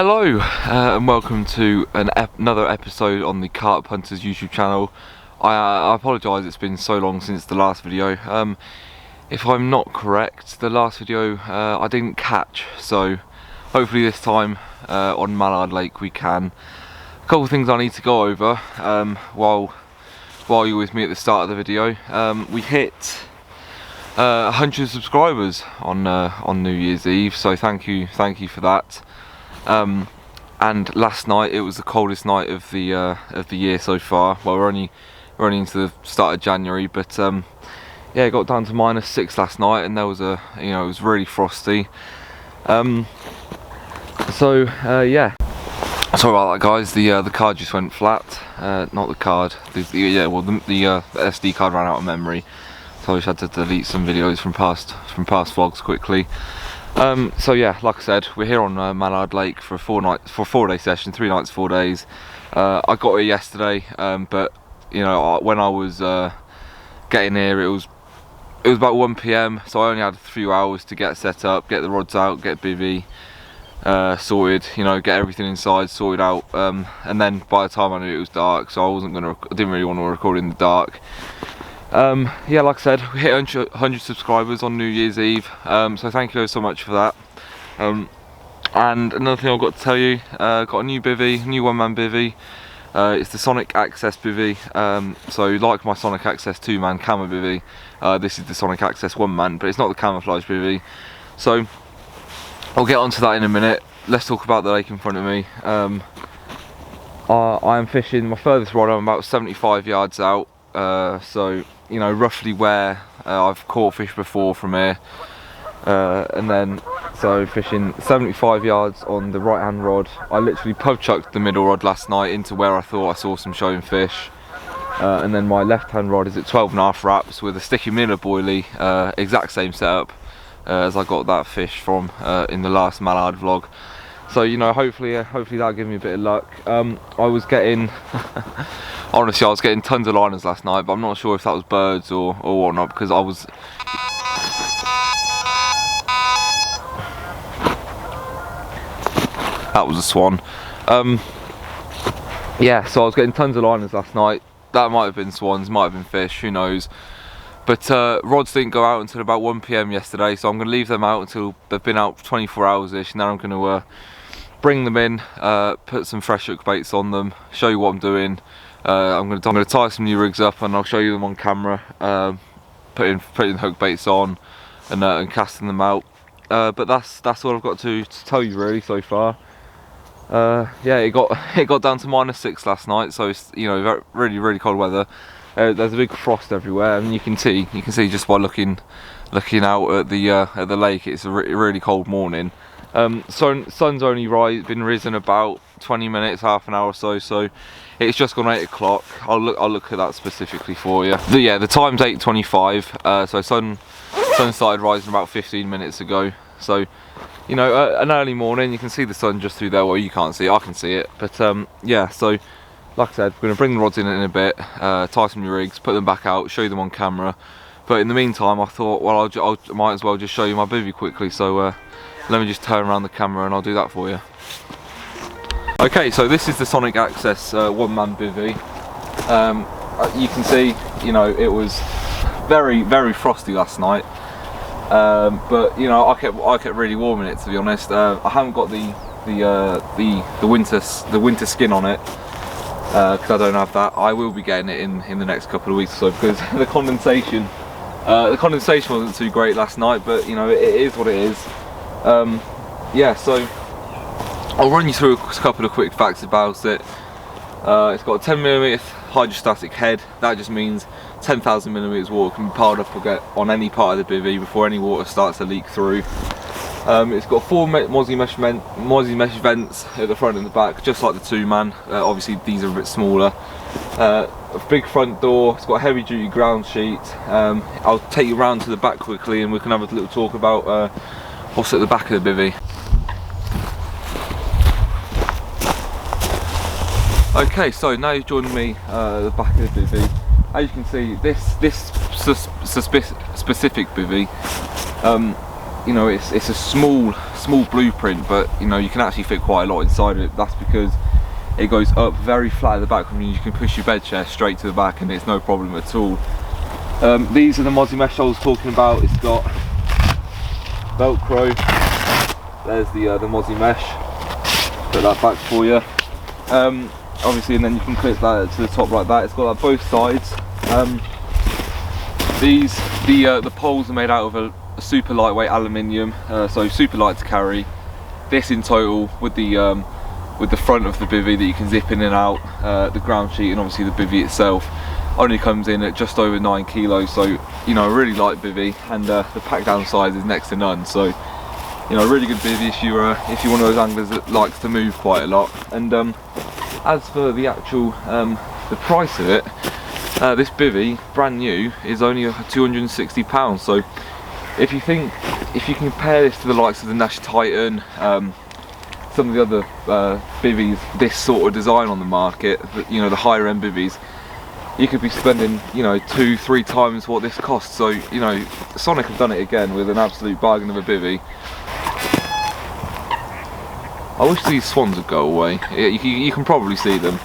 Hello and welcome to another episode on the Carp Hunters YouTube channel. I apologise, it's been so long since the last video. If I'm not correct, the last video I didn't catch, so hopefully this time on Mallard Lake we can. A couple of things I need to go over while you're with me at the start of the video. We hit 100 subscribers on New Year's Eve, so thank you for that. And last night it was the coldest night of the year so far. Well, we're only into the start of January, but yeah, it got down to -6 last night, and there was it was really frosty. Yeah, sorry about that, guys. The card just went flat. Not the card. The SD card ran out of memory, so I just had to delete some videos from past vlogs quickly. So yeah, like I said, we're here on Mallard Lake for a 4-day session, 3 nights, 4 days. I got here yesterday, but when I was getting here, it was about 1 PM, so I only had a few hours to get set up, get the rods out, get Bivvy sorted, get everything inside sorted out, and then by the time I knew it was dark, so I didn't really want to record in the dark. Yeah, like I said, we hit 100 subscribers on New Year's Eve, so thank you so much for that. And another thing I've got to tell you, got a new bivvy, new one-man bivvy. It's the Sonic Access bivvy. So like my Sonic Access 2-man camo bivvy, this is the Sonic Access 1-man, but it's not the camouflage bivvy. So I'll get onto that in a minute. Let's talk about the lake in front of me. I am fishing my furthest rod. I'm about 75 yards out. So roughly where I've caught fish before from here, and then so fishing 75 yards on the right hand rod. I literally pub chucked the middle rod last night into where I thought I saw some showing fish, and then my left hand rod is at 12.5 wraps with a sticky minnow boilie, exact same setup as I got that fish from in the last Mallard vlog. So hopefully that'll give me a bit of luck. I was getting honestly, I was getting tons of liners last night, but I'm not sure if that was birds or whatnot, because that was a swan. Yeah, so I was getting tons of liners last night. That might have been swans, might have been fish, who knows. But rods didn't go out until about 1 PM yesterday, so I'm going to leave them out until they've been out for 24 hours-ish, and then I'm going to bring them in, put some fresh hook baits on them, show you what I'm doing. I'm going to tie some new rigs up, and I'll show you them on camera, putting hook baits on and casting them out. But that's all I've got to tell you really so far. Yeah, it got down to -6 last night, so it's really cold weather. There's a big frost everywhere, and you can see just by looking out at the lake. It's a really cold morning. Sun's only been risen about 20 minutes, half an hour or so. So it's just gone 8 o'clock. I'll look at that specifically for you. The time's 8:25. So sun started rising about 15 minutes ago. So an early morning. You can see the sun just through there. Well, you can't see it, I can see it. But yeah, so like I said, we're going to bring the rods in a bit, tie some new rigs, put them back out, show you them on camera. But in the meantime, I thought, well, I might as well just show you my bivvy quickly. So let me just turn around the camera and I'll do that for you. Okay, so this is the Sonic Access 1-man bivvy. You can see, it was very frosty last night. But I kept really warm in it, to be honest. I haven't got the winter skin on it, because I don't have that. I will be getting it in the next couple of weeks or so, because the condensation wasn't too great last night, but it is what it is. Yeah, so I'll run you through a couple of quick facts about it. It's got a 10mm hydrostatic head. That just means 10,000 millimeters water can be piled up on any part of the bivvy before any water starts to leak through. It's got 4 mozzie mesh vents at the front and the back, just like the 2-man. Obviously these are a bit smaller. A big front door. It's got a heavy duty ground sheet. I'll take you around to the back quickly and we can have a little talk about what's at the back of the bivvy. Okay, so now you've joined me at the back of the bivvy. As you can see, this specific bivvy, it's a small small blueprint, but you know, you can actually fit quite a lot inside it. That's because it goes up very flat at the back. I mean, you can push your bed chair straight to the back and it's no problem at all. These are the mozzie mesh I was talking about. It's got Velcro. There's the mozzie mesh. Put that back for you. Obviously, and then you can clip that to the top like that. It's got that both sides. The poles are made out of a super lightweight aluminium, so super light to carry. This in total with the front of the bivvy that you can zip in and out, the ground sheet, and obviously the bivvy itself only comes in at just over 9 kilos. So you know, a really light bivvy, and the pack down size is next to none. So you know, a really good bivvy if you're one of those anglers that likes to move quite a lot. And as for the actual the price of it, this bivvy, brand new, is only £260. So if you compare this to the likes of the Nash Titan, some of the other bivvies, this sort of design on the market, you know, the higher end bivvies, you could be spending, you know, 2-3 times what this costs. So you know, Sonic have done it again with an absolute bargain of a bivvy. I wish these swans would go away. You can probably see them.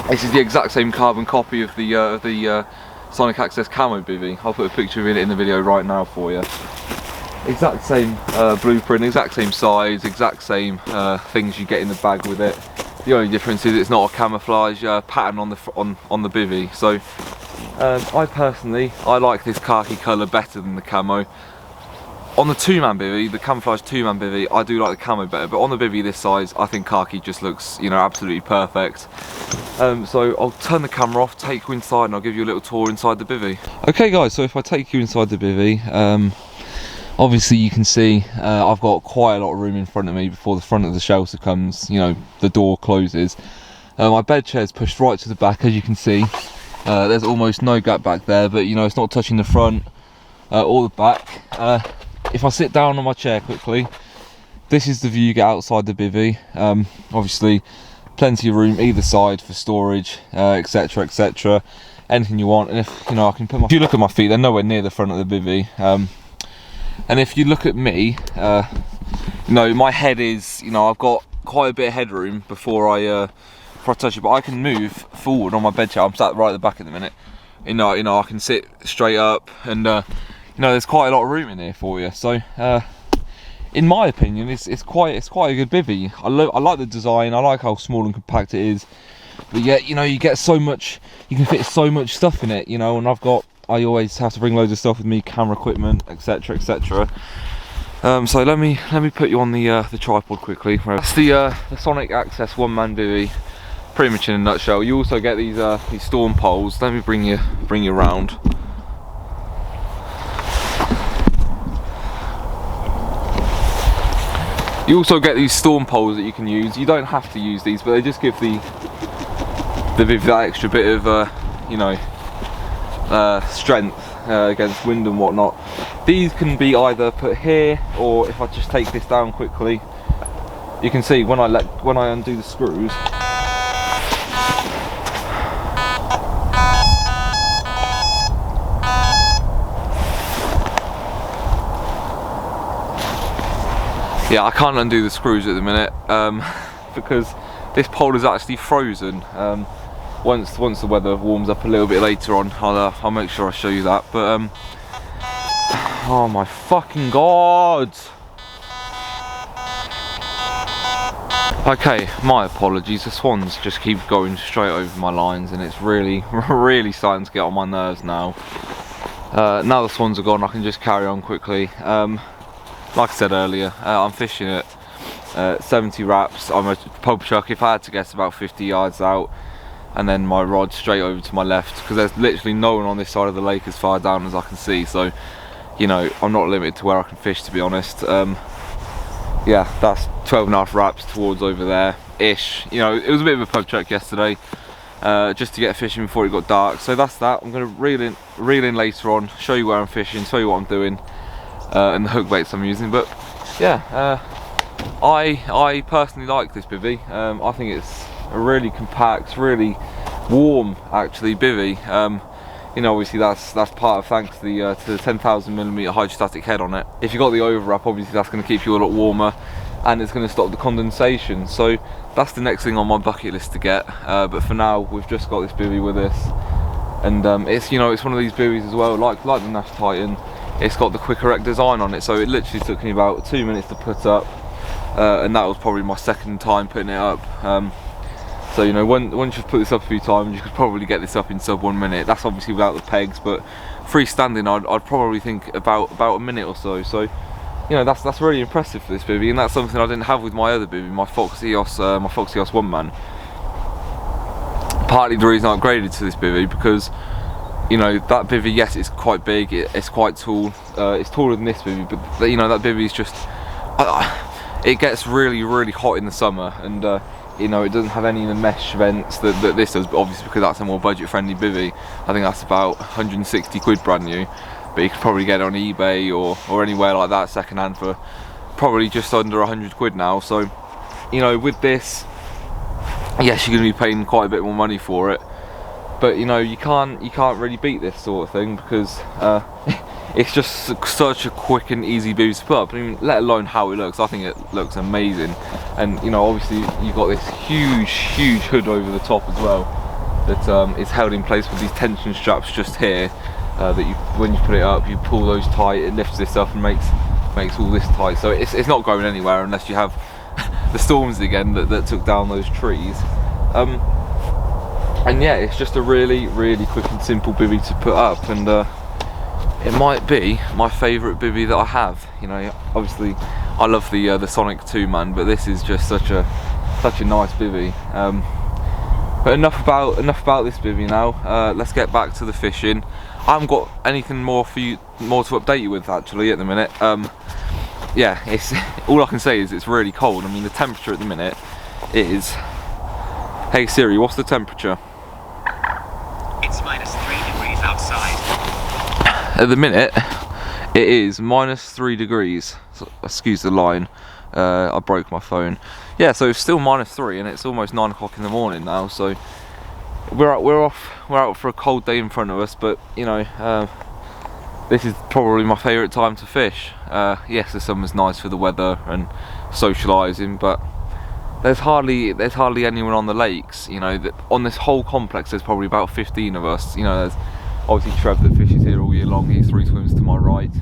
This is the exact same carbon copy of the Sonic Access camo bivvy. I'll put a picture of it in the video right now for you. Exact same blueprint, exact same size, exact same things you get in the bag with it. The only difference is it's not a camouflage pattern on the bivvy. So I personally like this khaki colour better than the camo. On the 2-man bivvy, the camouflage 2-man bivvy, I do like the camo better, but on the bivvy this size, I think khaki just looks, you know, absolutely perfect. So I'll turn the camera off, take you inside, and I'll give you a little tour inside the bivvy. Okay guys, so if I take you inside the bivvy, obviously you can see I've got quite a lot of room in front of me before the front of the shelter comes, you know, the door closes. My bed chair is pushed right to the back, as you can see. There's almost no gap back there, but you know, it's not touching the front or the back. If I sit down on my chair quickly, this is the view you get outside the bivvy. Obviously plenty of room either side for storage, etc, etc, anything you want. And if you know, if you look at my feet, they're nowhere near the front of the bivvy. And if you look at me, you know, my head is, you know, I've got quite a bit of headroom before I touch it, but I can move forward on my bed chair. I'm sat right at the back at the minute. You know, I can sit straight up, and you know, there's quite a lot of room in here for you. So in my opinion, it's quite a good bivvy. I like the design. I like how small and compact it is, but yet, you know, you get so much, you can fit so much stuff in it, you know. And I always have to bring loads of stuff with me, camera equipment, etc, etc. So let me put you on the tripod quickly. That's the Sonic Access 1-man bivvy, pretty much in a nutshell. You also get these storm poles. Let me bring you around. You also get these storm poles that you can use. You don't have to use these, but they just give the bivvy that extra bit of you know, strength against wind and whatnot. These can be either put here, or if I just take this down quickly, you can see when I undo the screws, yeah, I can't undo the screws at the minute because this pole is actually frozen. Once the weather warms up a little bit later on, I'll make sure I show you that. But oh my fucking god! Okay, my apologies. The swans just keep going straight over my lines, and it's really starting to get on my nerves now. Now the swans are gone, I can just carry on quickly. Like I said earlier, I'm fishing at 70 wraps. I'm a pub chuck, if I had to guess, about 50 yards out, and then my rod straight over to my left, because there's literally no one on this side of the lake as far down as I can see. So, you know, I'm not limited to where I can fish, to be honest. Yeah, that's 12.5 wraps towards over there ish. You know, it was a bit of a pub chuck yesterday, just to get fishing before it got dark. So that's that. I'm going to reel in later on, show you where I'm fishing, show you what I'm doing, and the hook baits I'm using. But yeah, I personally like this bivvy. I think it's a really compact, really warm actually bivvy. you know, obviously that's part of thanks to the 10,000mm hydrostatic head on it. If you got the overwrap, obviously that's going to keep you a lot warmer, and it's going to stop the condensation. So that's the next thing on my bucket list to get. But for now, we've just got this bivvy with us, and it's, you know, it's one of these bivvies as well, like the Nash Titan. It's got the quick erect design on it, so it literally took me about 2 minutes to put up, and that was probably my second time putting it up. So you know, once you've put this up a few times, you could probably get this up in sub 1 minute. That's obviously without the pegs, but freestanding, I'd probably think about a minute or so. So you know, that's really impressive for this bivvy, and that's something I didn't have with my other bivvy, my Fox EOS one man. Partly the reason I upgraded to this bivvy, because you know, that bivvy, yes, it's quite big, it's quite tall, it's taller than this bivvy, but you know, that bivvy is just, it gets really hot in the summer, and you know, it doesn't have any of the mesh vents that this does, but obviously because that's a more budget friendly bivvy, I think that's about 160 quid brand new, but you could probably get it on eBay or anywhere like that second hand for probably just under 100 quid now. So you know, with this, yes, you're going to be paying quite a bit more money for it, but you know, you can't really beat this sort of thing, because it's just such a quick and easy bivvy to put up. I mean, let alone how it looks. I think it looks amazing, and you know, obviously you've got this huge hood over the top as well that is held in place with these tension straps just here, that you, when you put it up, you pull those tight, it lifts this up and makes all this tight, so it's not going anywhere unless you have the storms again that took down those trees. And yeah, it's just a really quick and simple bivvy to put up, and it might be my favourite bivvy that I have. You know, obviously I love the Sonic 2 man, but this is just such a nice bivvy. But enough about this bivvy now. Let's get back to the fishing. I haven't got anything more to update you with actually at the minute. Yeah, it's all I can say is it's really cold. I mean, the temperature at the minute is, hey Siri, what's the temperature? It's -3 degrees outside. At the minute, it is -3 degrees. So, excuse the line. I broke my phone. Yeah, so it's still -3, and it's almost 9 o'clock in the morning now. So we're out for a cold day in front of us. But you know, this is probably my favourite time to fish. Yes, the summer's nice for the weather and socialising, but there's hardly anyone on the lakes. You know, on this whole complex there's probably about 15 of us. You know, there's obviously Trev that fishes here all year long. He's 3 swims to my right.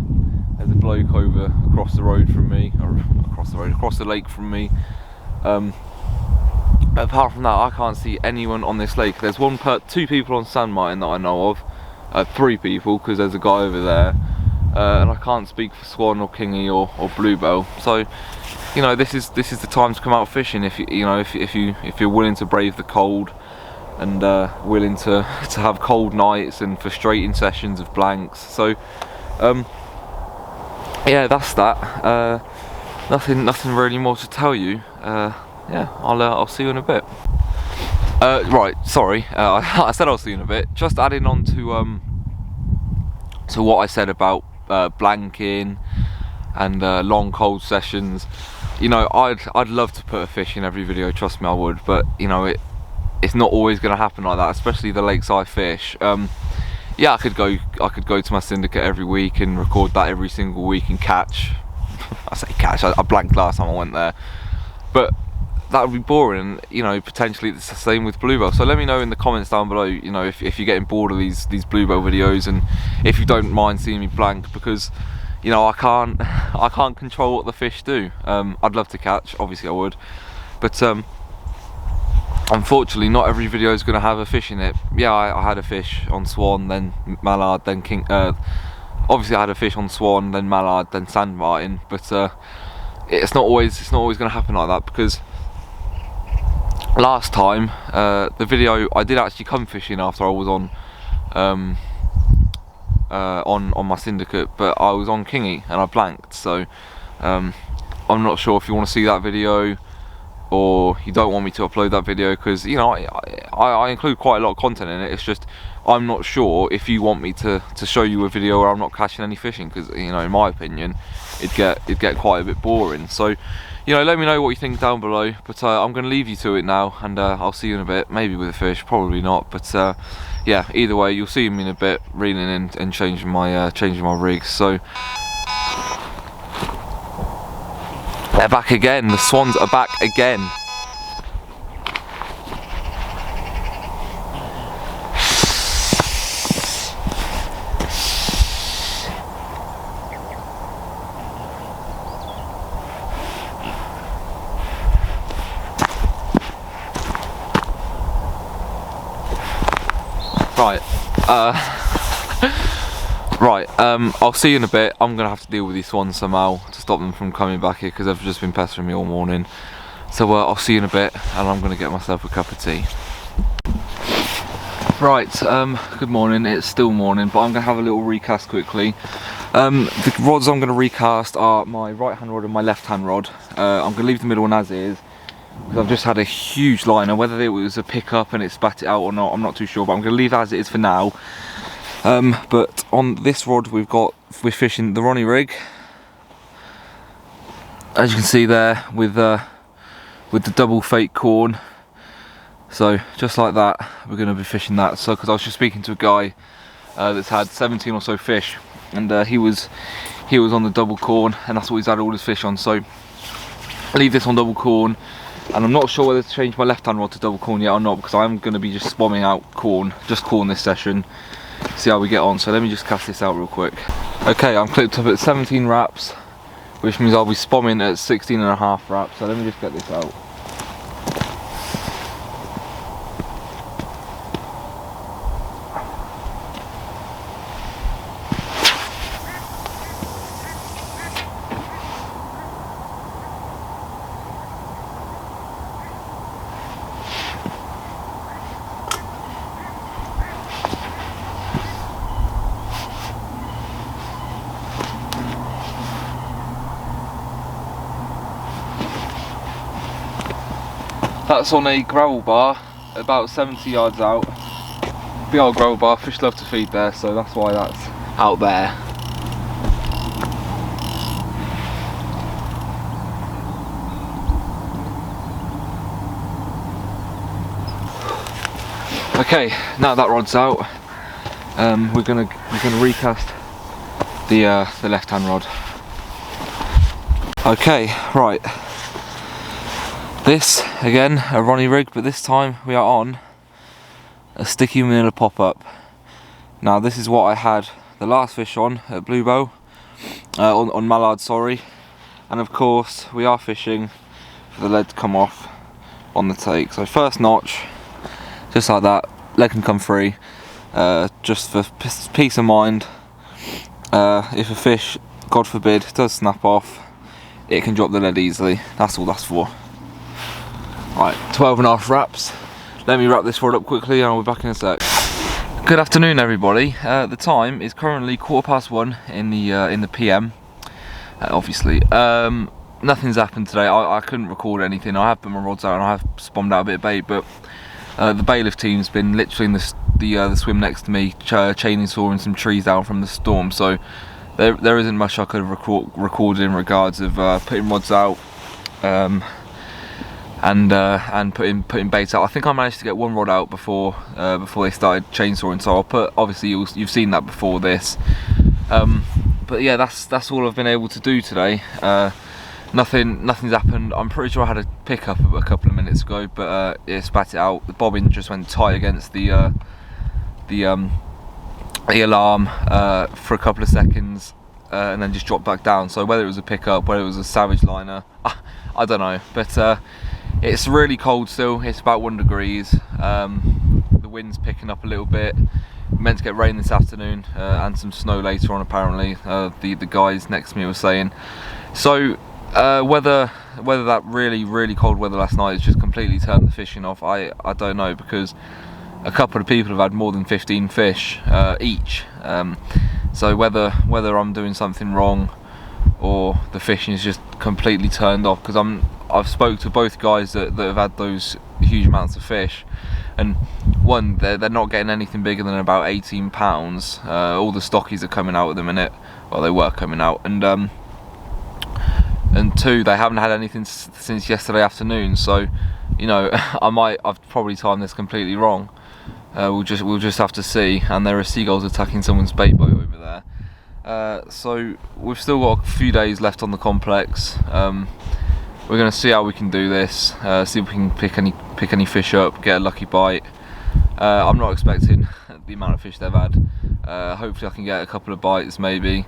There's a bloke over across the road from me, or across the lake from me. But apart from that, I can't see anyone on this lake. There's two people on Sand Martin that I know of. 3 people, because there's a guy over there, and I can't speak for Swan or Kingy or Bluebell. So you know, this is the time to come out fishing if you're willing to brave the cold, and willing to have cold nights and frustrating sessions of blanks. So yeah, that's that. Nothing really more to tell you. Yeah, I'll see you in a bit. Right, sorry, I said I'll see you in a bit. Just adding on to what I said about blanking and long cold sessions. You know, I'd love to put a fish in every video, trust me I would, but you know, it's not always going to happen like that, especially the lakes I fish. Yeah, I could go to my syndicate every week and record that every single week and catch. I say catch, I blanked last time I went there, but that would be boring. You know, potentially it's the same with Bluebell. So let me know in the comments down below, you know, if you're getting bored of these Bluebell videos, and if you don't mind seeing me blank, because you know, I can't control what the fish do. I'd love to catch, obviously I would, but unfortunately not every video is going to have a fish in it. Yeah, I had a fish on Swan, then mallard, then king. Obviously I had a fish on Swan, then mallard, then Sand Martin, but it's not always going to happen like that, because last time the video I did actually come fishing after I was on my syndicate, but I was on Kingy and I blanked. So I'm not sure if you want to see that video or you don't want me to upload that video, because you know, I include quite a lot of content in it. It's just I'm not sure if you want me to show you a video where I'm not catching any fishing, because you know, in my opinion, it'd get quite a bit boring. So, you know, let me know what you think down below. But I'm going to leave you to it now, and I'll see you in a bit. Maybe with a fish, probably not. But yeah, either way, you'll see me in a bit, reeling in and changing my rigs. So they're back again. The swans are back again. Right, I'll see you in a bit. I'm gonna have to deal with these swans somehow to stop them from coming back here because they've just been pestering me all morning. So I'll see you in a bit, and I'm gonna get myself a cup of tea. Right, good morning. It's still morning, but I'm gonna have a little recast quickly. The rods I'm gonna recast are my right hand rod and my left hand rod. I'm gonna leave the middle one as is, because I've just had a huge liner. Whether it was a pickup and it spat it out or not, I'm not too sure, but I'm going to leave it as it is for now. But on this rod we're fishing the Ronnie rig, as you can see there, with the double fake corn. So just like that, we're going to be fishing that. So because I was just speaking to a guy that's had 17 or so fish, and he was on the double corn, and that's what he's had all his fish on. So I leave this on double corn. And I'm not sure whether to change my left hand rod to double corn yet or not, because I'm going to be just bombing out corn, just corn this session, see how we get on. So let me just cast this out real quick. Okay, I'm clipped up at 17 wraps, which means I'll be spomming at 16.5 wraps. So let me just get this out. That's on a gravel bar, about 70 yards out. Big old gravel bar, fish love to feed there, so that's why that's out there. Okay, now that rod's out, we're gonna recast the left hand rod. Okay, right. This, again, a Ronnie rig, but this time we are on a sticky manila pop-up. Now this is what I had the last fish on at Bluebell, on mallard, sorry. And of course we are fishing for the lead to come off on the take. So first notch, just like that, lead can come free, just for peace of mind. If a fish, God forbid, does snap off, it can drop the lead easily. That's all that's for. Right, 12.5 wraps. Let me wrap this rod up quickly and I'll be back in a sec. Good afternoon, everybody. The time is currently 1:15 in the PM. Obviously, nothing's happened today. I couldn't record anything. I have put my rods out and I have spommed out a bit of bait, but the bailiff team's been literally in the swim next to me, chainsawing some trees down from the storm. So there isn't much I could have recorded in regards of putting rods out. And putting bait out. I think I managed to get one rod out before they started chainsawing, so I'll put, obviously you've seen that before this. But yeah, that's all I've been able to do today. Nothing's happened. I'm pretty sure I had a pickup a couple of minutes ago, but it spat it out. The bobbin just went tight against the alarm for a couple of seconds, and then just dropped back down. So whether it was a pickup, whether it was a savage liner, I don't know. But it's really cold still. It's about 1 degree. The wind's picking up a little bit. Meant to get rain this afternoon and some snow later on, apparently. The guys next to me were saying. So whether that really cold weather last night has just completely turned the fishing off, I don't know, because a couple of people have had more than 15 fish each. So whether I'm doing something wrong or the fishing is just completely turned off, because I've spoke to both guys that have had those huge amounts of fish, and one, they're not getting anything bigger than about 18 pounds. All the stockies are coming out at the minute. Well, they were coming out, and and 2, they haven't had anything since yesterday afternoon. So, you know, I've probably timed this completely wrong. We'll just have to see. And there are seagulls attacking someone's bait boat over there. So we've still got a few days left on the complex. We're going to see how we can do this. See if we can pick any fish up, get a lucky bite. I'm not expecting the amount of fish they've had. Hopefully I can get a couple of bites maybe.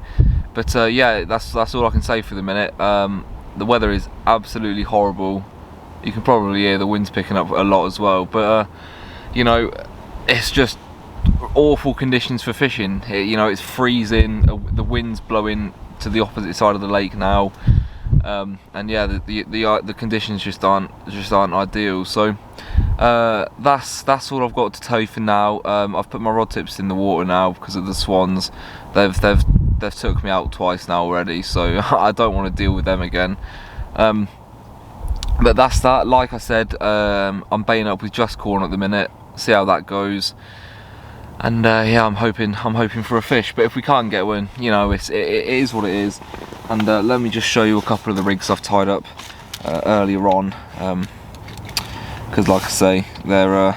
But yeah, that's all I can say for the minute. The weather is absolutely horrible. You can probably hear the wind's picking up a lot as well. But you know, it's just awful conditions for fishing. You know, it's freezing. The wind's blowing to the opposite side of the lake now. And yeah, the conditions just aren't ideal. So that's all I've got to tell you for now. I've put my rod tips in the water now because of the swans. They've took me out twice now already, so I don't want to deal with them again. But that's that. Like I said, I'm baiting up with just corn at the minute. See how that goes. And yeah, I'm hoping for a fish. But if we can't get one, you know, it is what it is. And let me just show you a couple of the rigs I've tied up earlier on, because like I say, they're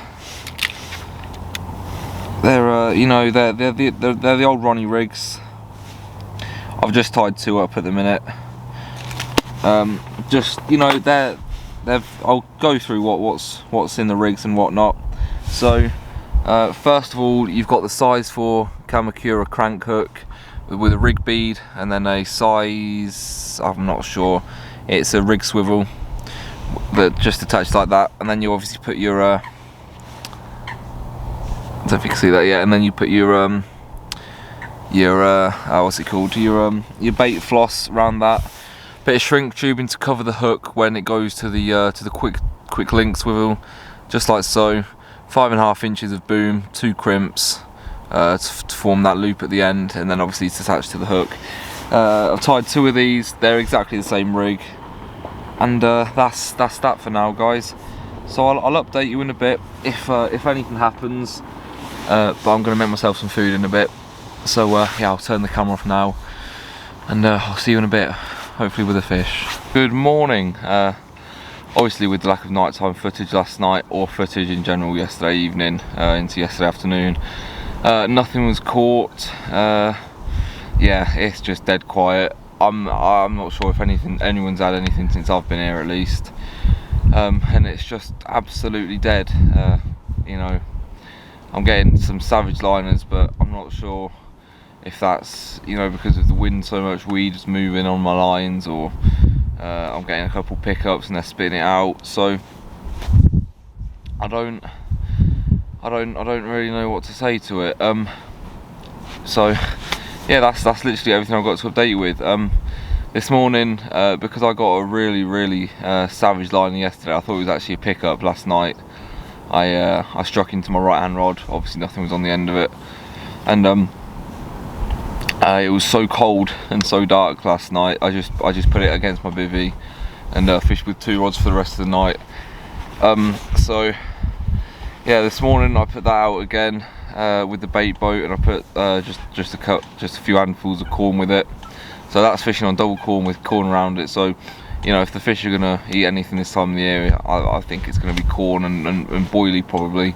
you know, they're the old Ronnie rigs. I've just tied 2 up at the minute. Just, you know, I'll go through what's in the rigs and whatnot. So first of all, you've got the size 4 Kamakura crank hook with a rig bead, and then a size, I'm not sure, it's a rig swivel that just attached like that. And then you obviously put your I don't know if you can see that yet. And then you put your what's it called, your bait floss around that. Bit of shrink tubing to cover the hook when it goes to the quick link swivel, just like so. 5.5 inches of boom, 2 crimps to form that loop at the end, and then obviously it's attached to the hook. I've tied 2 of these. They're exactly the same rig, and that's that for now, guys. So I'll update you in a bit if anything happens. But I'm going to make myself some food in a bit. So yeah, I'll turn the camera off now, and I'll see you in a bit, hopefully with a fish. Good morning. Obviously with the lack of nighttime footage last night, or footage in general yesterday evening into yesterday afternoon, nothing was caught. Yeah, it's just dead quiet. I'm not sure if anyone's had anything since I've been here, at least. And it's just absolutely dead. You know, I'm getting some savage liners, but I'm not sure if that's, you know, because of the wind, so much weed's moving on my lines, or I'm getting a couple pickups and they're spitting it out. So I don't really know what to say to it. So yeah, that's literally everything I've got to update you with. This morning, because I got a really savage liner yesterday, I thought it was actually a pickup last night. I struck into my right hand rod. Obviously nothing was on the end of it, and it was so cold and so dark last night. I just put it against my bivvy and fished with 2 rods for the rest of the night. So yeah, this morning I put that out again with the bait boat, and I put just a few handfuls of corn with it. So that's fishing on double corn with corn around it. So, you know, if the fish are gonna eat anything this time of the year, I think it's gonna be corn and boilie probably.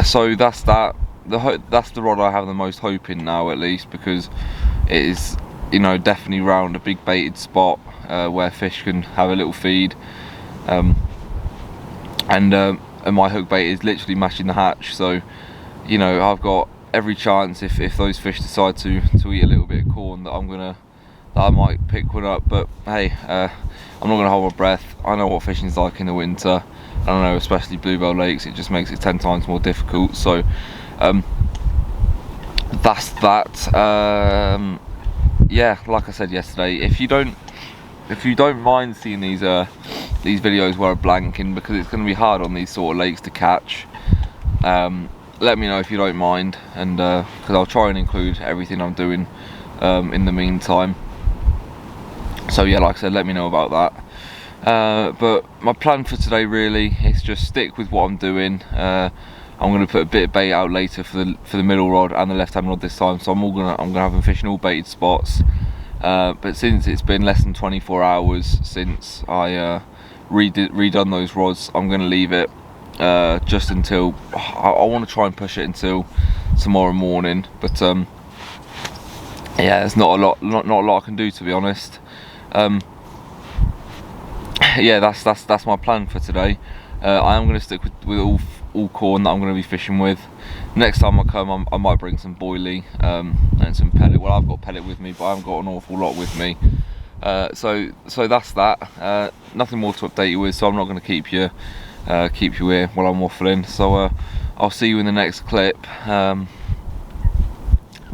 So that's that. That's the rod I have the most hope in now, at least, because it is, you know, definitely round a big baited spot where fish can have a little feed, and my hook bait is literally matching the hatch. So, you know, I've got every chance if those fish decide to eat a little bit of corn that I might pick one up. But hey, I'm not gonna hold my breath. I know what fishing's like in the winter. I don't know, especially Bluebell lakes, it just makes it 10 times more difficult. So that's that. Yeah, like I said yesterday, if you don't mind seeing these videos where I'm blanking, because it's going to be hard on these sort of lakes to catch, let me know if you don't mind, and because I'll try and include everything I'm doing in the meantime. So yeah, like I said, let me know about that. But my plan for today really is just stick with what I'm doing. I'm going to put a bit of bait out later for the middle rod and the left hand rod this time. So I'm gonna have them fishing all baited spots. but since it's been less than 24 hours since I redone those rods, I'm going to leave it just until I want to try and push it until tomorrow morning. But yeah, there's not a lot I can do, to be honest. Yeah, that's my plan for today. I am going to stick with all corn that I'm going to be fishing with. Next time I come, I might bring some boilie and some pellet. Well, I've got pellet with me, but I haven't got an awful lot with me. So that's that. Nothing more to update you with, so I'm not going to keep you here while I'm waffling. So I'll see you in the next clip.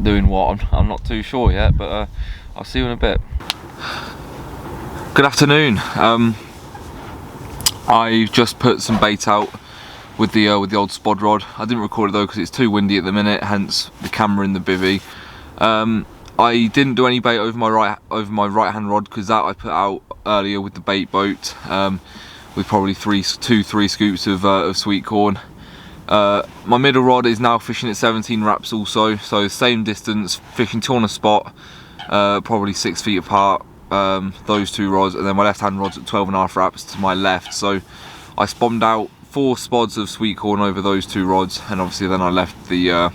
Doing what? I'm not too sure yet, but I'll see you in a bit. Good afternoon. I just put some bait out with the old spod rod. I didn't record it though because it's too windy at the minute, hence the camera in the bivvy. I didn't do any bait over my right hand rod because that I put out earlier with the bait boat, with probably 2-3 scoops of sweet corn. My middle rod is now fishing at 17 wraps also, so same distance, fishing two on a spot, probably 6 feet apart. Those two rods, and then my left hand rod's at 12.5 wraps to my left. So I spombed out 4 spods of sweet corn over those two rods, and obviously then I left the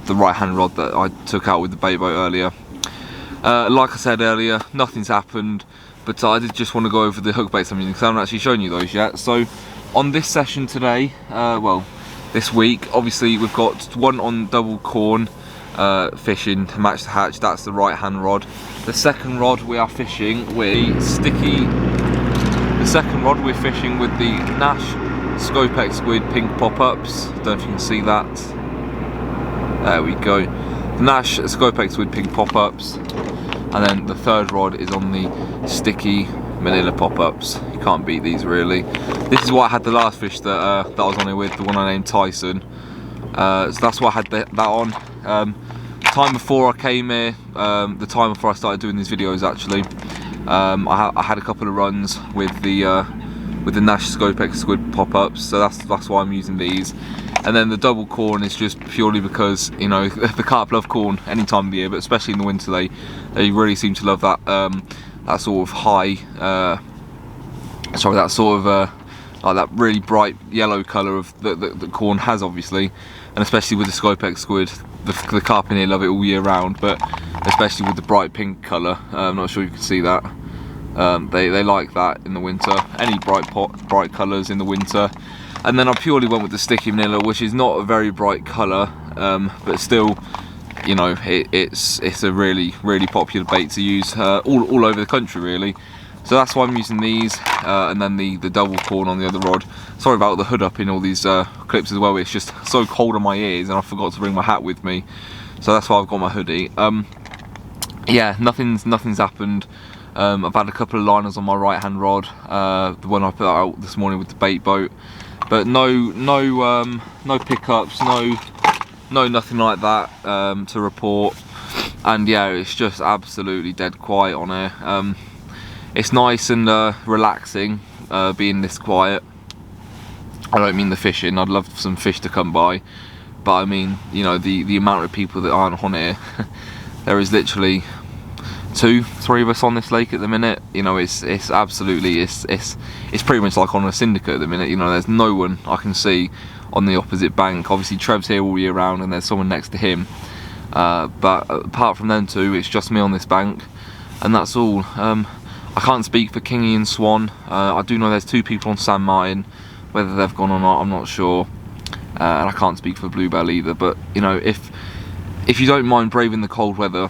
right hand rod that I took out with the bait boat earlier. Like I said earlier, nothing's happened, but I did just want to go over the hook baits I'm using because I haven't actually shown you those yet. So on this session today, well, this week, obviously we've got one on double corn fishing to match the hatch. That's the right hand rod. The second rod we are fishing with sticky. The second rod we're fishing with the Nash Scopex Squid pink pop-ups. Don't know if you can see that. There we go. The Nash Scopex Squid pink pop-ups, and then the third rod is on the sticky manila pop-ups. You can't beat these really. This is what I had the last fish that I was on here with, the one I named Tyson. So that's what I had that on. Time before I came here, the time before I started doing these videos actually, I had a couple of runs with the Nash Scopex Squid pop-ups, so that's why I'm using these. And then the double corn is just purely because, you know, the carp love corn any time of the year, but especially in the winter they really seem to love that that sort of high, sorry, that sort of like that really bright yellow colour of that corn has, obviously, and especially with the Scopex Squid, the carp in here love it all year round, but especially with the bright pink colour. I'm not sure you can see that. They like that in the winter, any bright colours in the winter. And then I purely went with the sticky vanilla, which is not a very bright colour, but still, you know, it's a really popular bait to use all over the country really. So that's why I'm using these, and then the double corn on the other rod. Sorry about the hood up in all these clips as well, it's just so cold on my ears and I forgot to bring my hat with me, so that's why I've got my hoodie. Yeah, nothing's happened. I've had a couple of liners on my right hand rod, the one I put out this morning with the bait boat, but no pickups, no nothing like that to report. And yeah, it's just absolutely dead quiet on here. It's nice and relaxing being this quiet. I don't mean the fishing, I'd love some fish to come by, but I mean, you know, the amount of people that aren't on here. There is literally 2-3 of us on this lake at the minute. You know, it's absolutely, it's pretty much like on a syndicate at the minute. You know, there's no one I can see on the opposite bank. Obviously Trev's here all year round and there's someone next to him, but apart from them two, it's just me on this bank, and that's all. I can't speak for Kingy and Swan. I do know there's 2 people on San Martin. Whether they've gone or not, I'm not sure. And I can't speak for Bluebell either. But you know, if you don't mind braving the cold weather,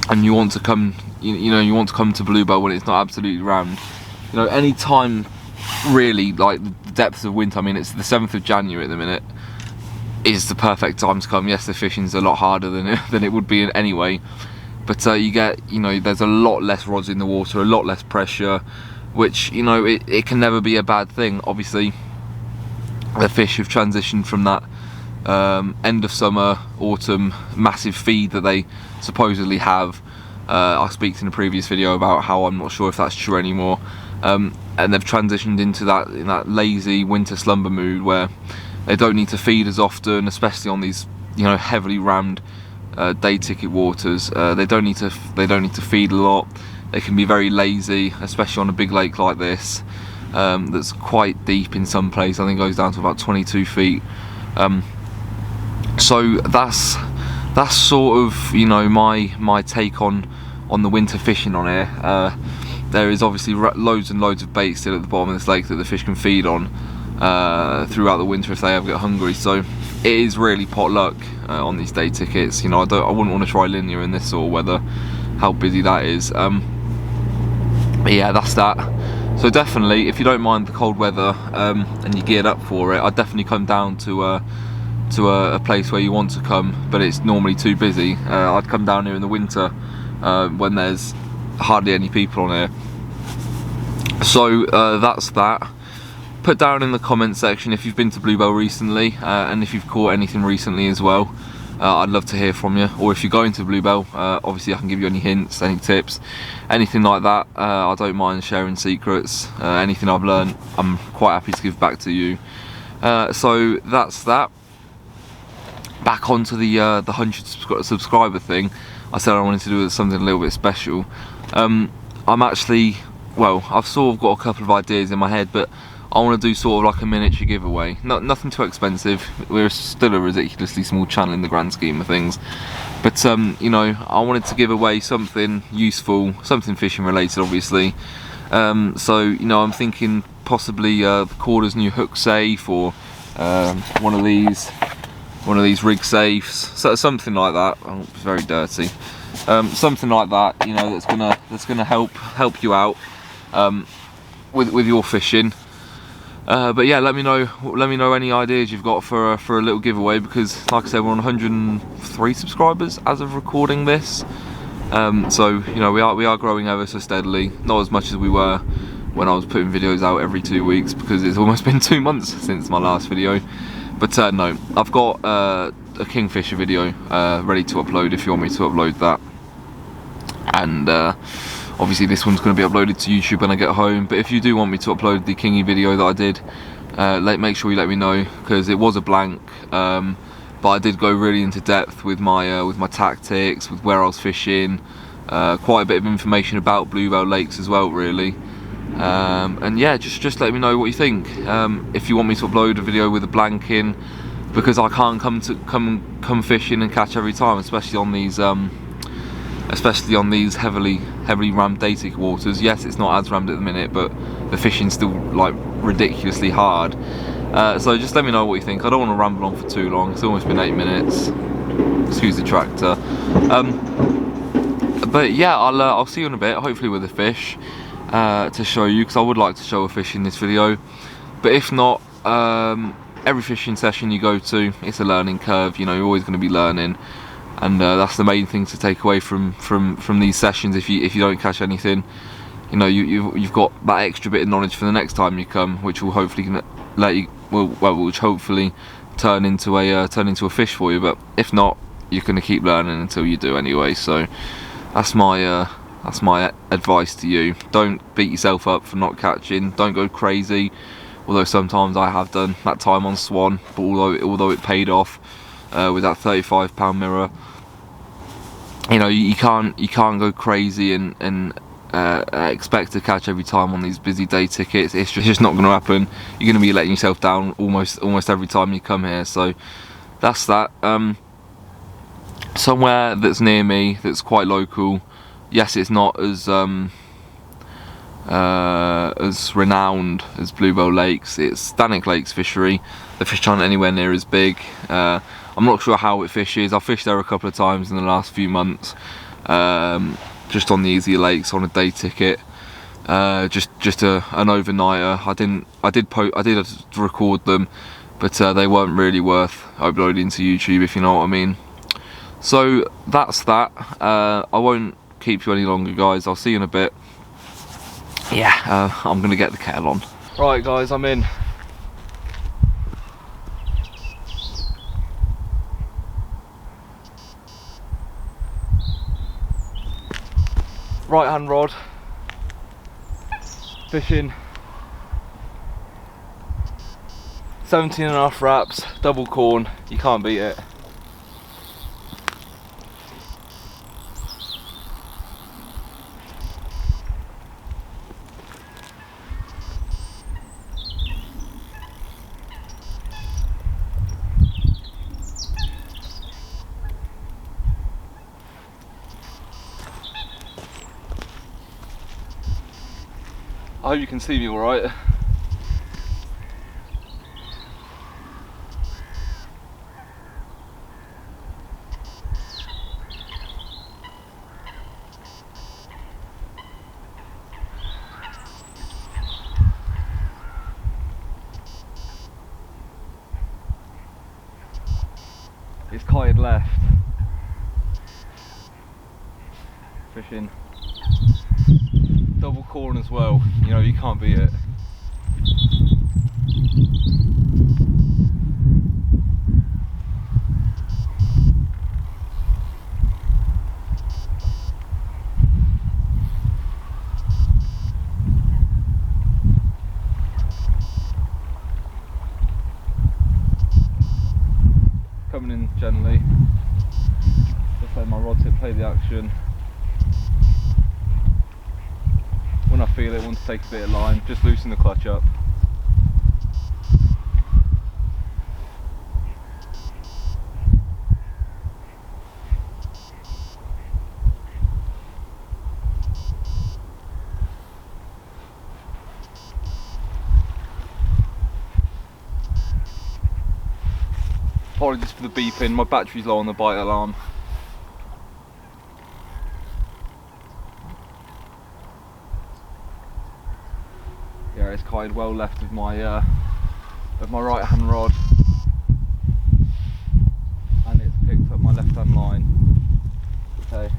and you want to come, you know, you want to come to Bluebell when it's not absolutely rammed, you know, any time really, like the depths of winter. I mean, it's the 7th of January at the minute. Is the perfect time to come. Yes, the fishing's a lot harder than it would be anyway. But you get, you know, there's a lot less rods in the water, a lot less pressure, which, you know, it can never be a bad thing. Obviously, the fish have transitioned from that end of summer, autumn massive feed that they supposedly have. I speak in a previous video about how I'm not sure if that's true anymore. And they've transitioned into that lazy winter slumber mood where they don't need to feed as often, especially on these, you know, heavily rammed day ticket waters. They don't need to feed a lot. They can be very lazy, especially on a big lake like this, that's quite deep in some places. I think it goes down to about 22 feet. So that's sort of, you know, my take on the winter fishing on here. There is obviously loads and loads of bait still at the bottom of this lake that the fish can feed on throughout the winter if they ever get hungry. So it is really pot luck on these day tickets. You know, I wouldn't want to try linear in this sort of weather, how busy that is. But yeah, that's that. So definitely, if you don't mind the cold weather and you're geared up for it, I'd definitely come down to a place where you want to come, but it's normally too busy. I'd come down here in the winter when there's hardly any people on here. So that's that. Put down in the comment section if you've been to Bluebell recently, and if you've caught anything recently as well. I'd love to hear from you. Or if you're going to Bluebell, obviously I can give you any hints, any tips, anything like that. I don't mind sharing secrets. Anything I've learned, I'm quite happy to give back to you. So that's that. Back onto the 100 subscriber thing. I said I wanted to do something a little bit special. I'm actually, well, I've sort of got a couple of ideas in my head, but I want to do sort of like a miniature giveaway. Nothing too expensive. We're still a ridiculously small channel in the grand scheme of things. But you know, I wanted to give away something useful, something fishing related, obviously. So you know, I'm thinking possibly the Corder's new hook safe, or one of these rig safes, so something like that. Oh, it's very dirty. Something like that, you know, that's gonna help you out with your fishing. But yeah, let me know any ideas you've got for a little giveaway, because like I said, we're on 103 subscribers as of recording this. So you know, we are growing ever so steadily. Not as much as we were when I was putting videos out every 2 weeks, because it's almost been 2 months since my last video. But no, I've got a kingfisher video ready to upload if you want me to upload that. And obviously this one's going to be uploaded to YouTube when I get home. But if you do want me to upload the kingy video that I did, make sure you let me know, because it was a blank. But I did go really into depth with my tactics, with where I was fishing, quite a bit of information about Bluebell lakes as well, really. And yeah, just let me know what you think. If you want me to upload a video with a blank in, because I can't come fishing and catch every time, especially on these heavily rammed day ticket waters. Yes, it's not as rammed at the minute, but the fishing's still like ridiculously hard. So just let me know what you think. I don't want to ramble on for too long. It's almost been 8 minutes. Excuse the tractor. But yeah, I'll see you in a bit, hopefully with a fish to show you, because I would like to show a fish in this video. But if not, every fishing session you go to, it's a learning curve. You know, you're always going to be learning, and that's the main thing to take away from these sessions. If you don't catch anything, you know, you've got that extra bit of knowledge for the next time you come, which will hopefully which hopefully turn into a fish for you. But if not, you're going to keep learning until you do anyway. So that's my advice to you. Don't beat yourself up for not catching. Don't go crazy. Although sometimes I have done that time on Swan, but although it paid off with that £35 mirror. You know, you can't go crazy and expect to catch every time on these busy day tickets. It's just not going to happen. You're going to be letting yourself down almost every time you come here. So that's that. Somewhere that's near me, that's quite local. Yes, it's not as renowned as Bluebell Lakes. It's Stannick Lakes fishery. The fish aren't anywhere near as big. I'm not sure how it fishes. I've fished there a couple of times in the last few months, just on the easier lakes on a day ticket. Just an overnighter. I did record them, but they weren't really worth uploading to YouTube, if you know what I mean. So that's that. I won't keep you any longer, guys. I'll see you in a bit. Yeah, I'm gonna get the kettle on. Right guys, I'm in. Right hand rod, fishing 17.5 wraps, double corn, you can't beat it. I hope you can see me all right. It's kited left. Fishing. Double corn as well, you know, you can't beat it. Coming in gently, just let my rod tip play the action. When I feel it, want to take a bit of line, just loosen the clutch up. Apologies for the beeping, my battery's low on the bite alarm. Yeah, it's kited well left of my right hand rod, and it's picked up my left hand line. Okay.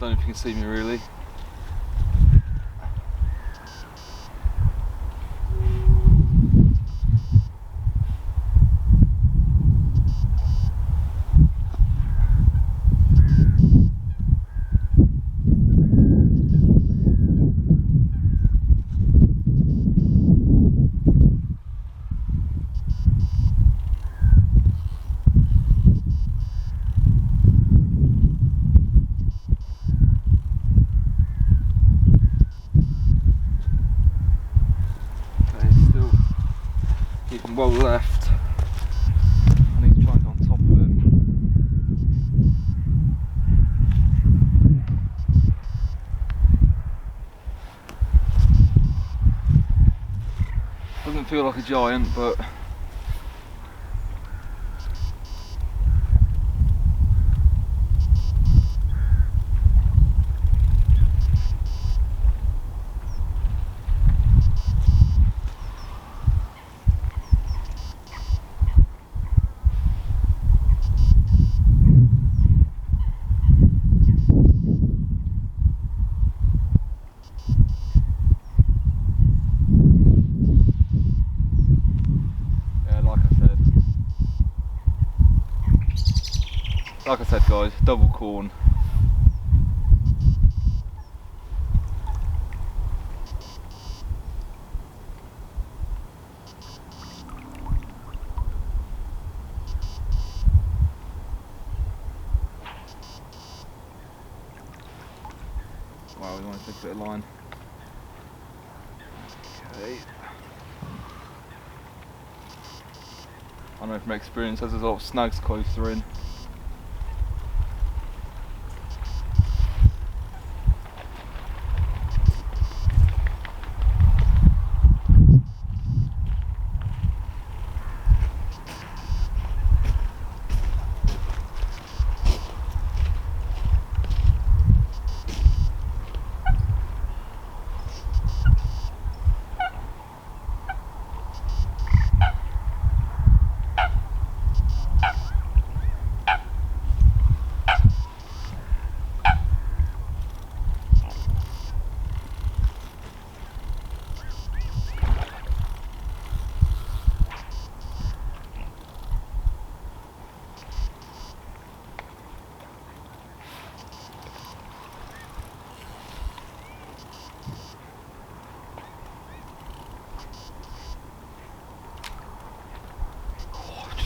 Don't know if you can see me really. Keeping well left. I need to try and get on top of him. Doesn't feel like a giant, but like I said guys, double corn. Wow, we want to take a bit of line. Okay. I know from experience there's a lot of snags closer in.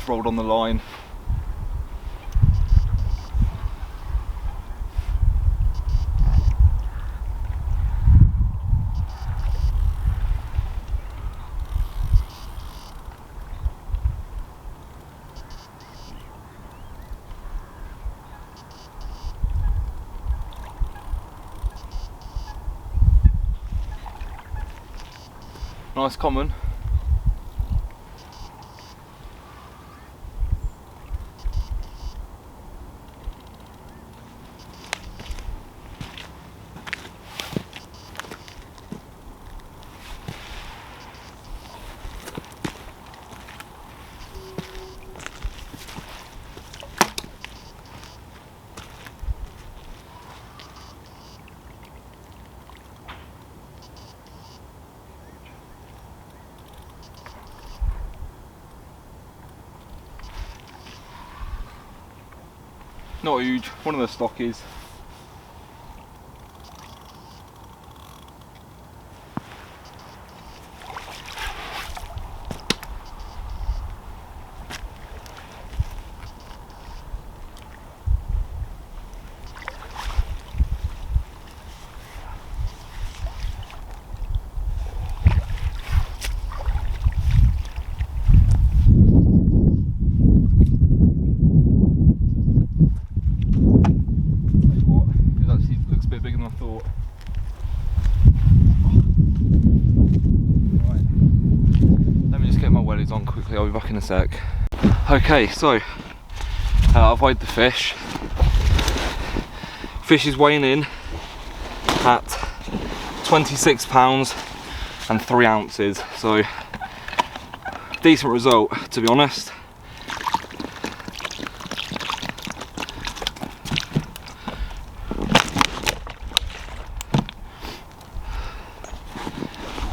just rolled on the line. Nice common. Not huge, one of the stockies. On quickly, I'll be back in a sec. Okay, so I've weighed the fish. Fish is weighing in at 26 pounds and 3 ounces, so decent result, to be honest.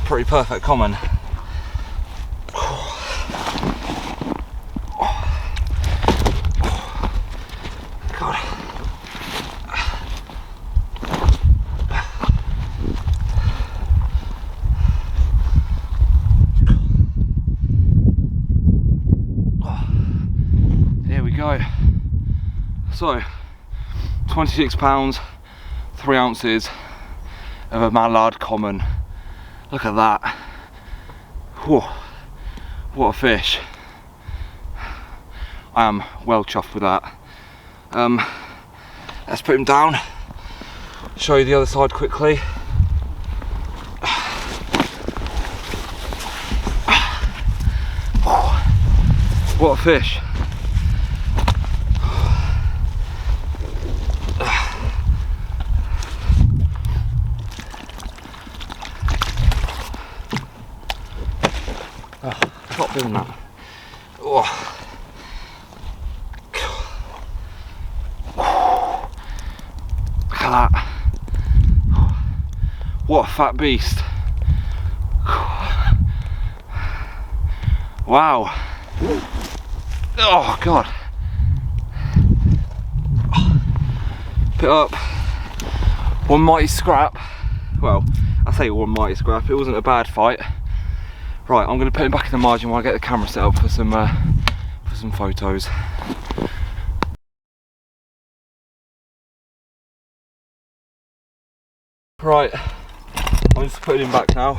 Pretty perfect common. So, 26 pounds, 3 ounces of a mallard common. Look at that. Whew. What a fish. I am well chuffed with that. Let's put him down. Show you the other side quickly. What a fish. Stop doing that. Oh. Look at that. What a fat beast. Wow. Oh God. Pick up. One mighty scrap. Well, I say one mighty scrap. It wasn't a bad fight. Right, I'm going to put him back in the margin while I get the camera set up for some photos. Right, I'm just putting him back now.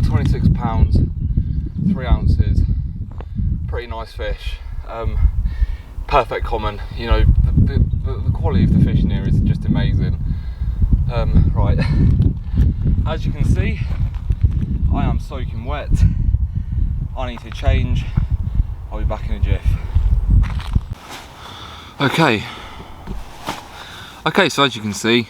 £26, 3 ounces, pretty nice fish. Perfect common, you know, the quality of the fish in here is just amazing. Right, as you can see, I am soaking wet. I need to change. I'll be back in a jiff. Okay, so as you can see,